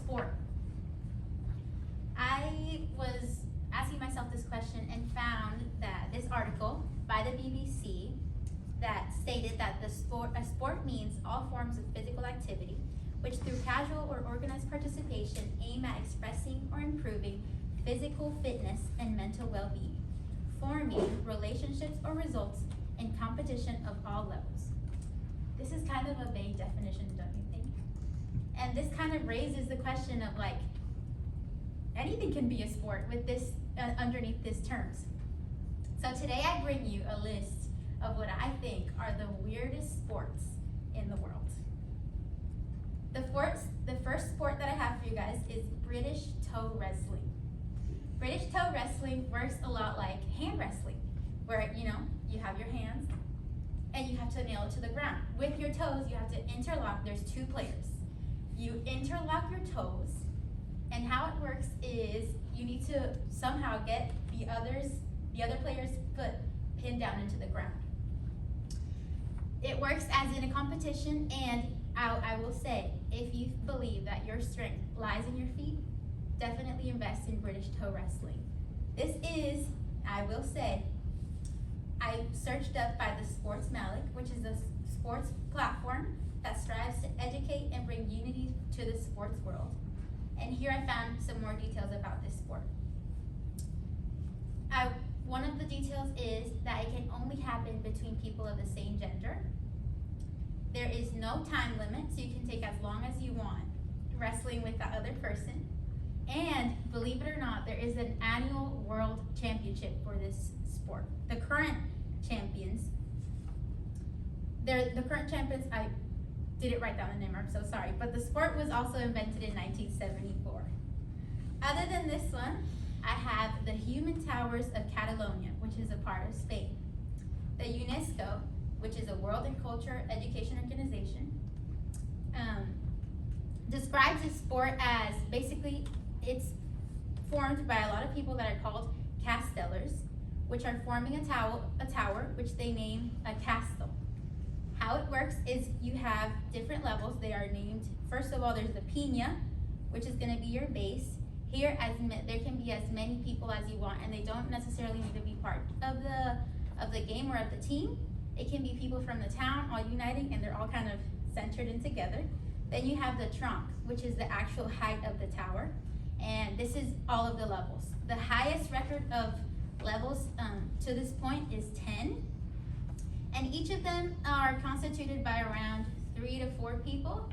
sport? I was asking myself this question and found that this article by the BBC that stated that a sport means all forms of physical activity which through casual or organized participation aim at expressing or improving physical fitness and mental well-being, forming relationships or results in competition of all levels. This is kind of a vague definition, don't you think? And this kind of raises the question of like, anything can be a sport with this underneath these terms. So today I bring you a list of what I think are the weirdest sports in the world. The first sport that I have for you guys is British toe wrestling. British toe wrestling works a lot like hand wrestling, where you have your hands and you have to nail it to the ground. With your toes, you have to interlock. There's two players. You interlock your toes, and how it works is you need to somehow get the other player's foot pinned down into the ground. It works as in a competition, and I will say, if you believe that your strength lies in your feet, definitely invest in British toe wrestling. This is, I will say, I searched up by the Sports Malik, which is a sports platform that strives to educate and bring unity to the sports world. And here I found some more details about this sport. One of the details is that it can only happen between people of the same gender. There is no time limit, so you can take as long as you want wrestling with that other person. And believe it or not, there is an annual world championship for this sport. The current champions, I didn't write down the name, I'm so sorry, but the sport was also invented in 1974. Other than this one, I have the Human Towers of Catalonia, which is a part of Spain. The UNESCO, which is a World and Culture Education Organization, describes this sport as basically it's formed by a lot of people that are called castellers, which are forming a tower, which they name a castle. How it works is you have different levels. They are named, first of all, there's the pina, which is going to be your base. Here, there can be as many people as you want, and they don't necessarily need to be part of the game or of the team. It can be people from the town all uniting, and they're all kind of centered in together. Then you have the tronc, which is the actual height of the tower, and this is all of the levels. The highest record of levels to this point is 10, and each of them are constituted by around 3 to 4 people.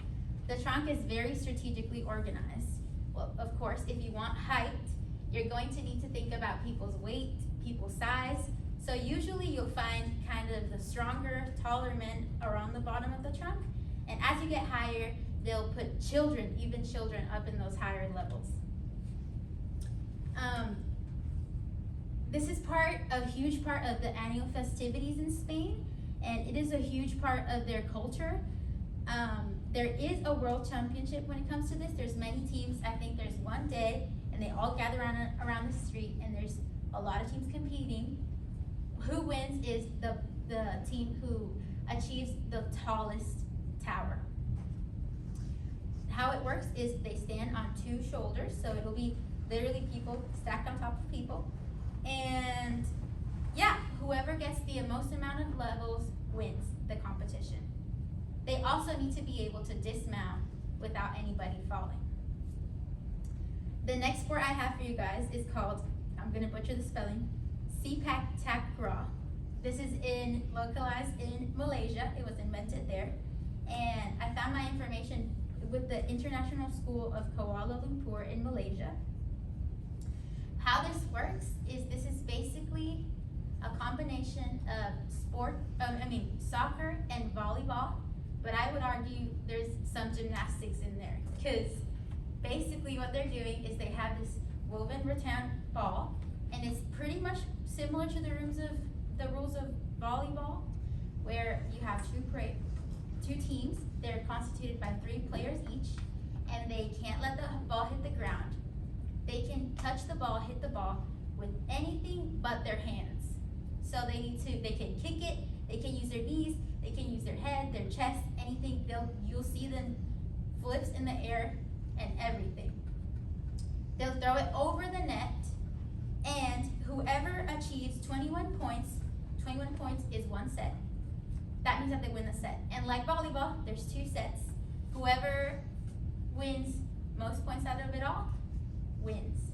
The tronc is very strategically organized. Well, of course, if you want height, you're going to need to think about people's weight, people's size. So usually you'll find kind of the stronger, taller men are on the bottom of the tronc. And as you get higher, they'll put children, even children, up in those higher levels. This is a huge part of the annual festivities in Spain, and it is a huge part of their culture. There is a world championship when it comes to this. There's many teams. I think there's one day, and they all gather around the street, and there's a lot of teams competing. Who wins is the team who achieves the tallest tower. How it works is they stand on 2 shoulders, so it'll be literally people stacked on top of people. And yeah, whoever gets the most amount of levels wins the competition. They also need to be able to dismount without anybody falling. The next sport I have for you guys is called, I'm gonna butcher the spelling, Sepak Takraw. This is localized in Malaysia. It was invented there. And I found my information with the International School of Kuala Lumpur in Malaysia. How this works is this is basically a combination of soccer and volleyball, but I would argue there's some gymnastics in there, because basically what they're doing is they have this woven rattan ball, and it's pretty much similar to the rules of volleyball, where you have two teams. They're constituted by 3 players each, and they can't let the ball hit the ground. They can touch the ball, hit the ball with anything but their hands. So they can kick it, they can use their knees, they can use their head, their chest, anything. You'll see them flips in the air, and everything. They'll throw it over the net, and whoever achieves 21 points is one set. That means that they win the set. And like volleyball, there's 2 sets. Whoever wins most points out of it all wins.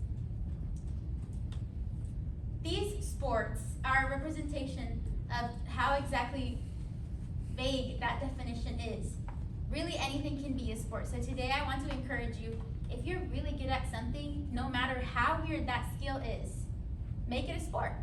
These sports are a representation of how exactly vague that definition is. Really, anything can be a sport. So today I want to encourage you, if you're really good at something, no matter how weird that skill is, make it a sport.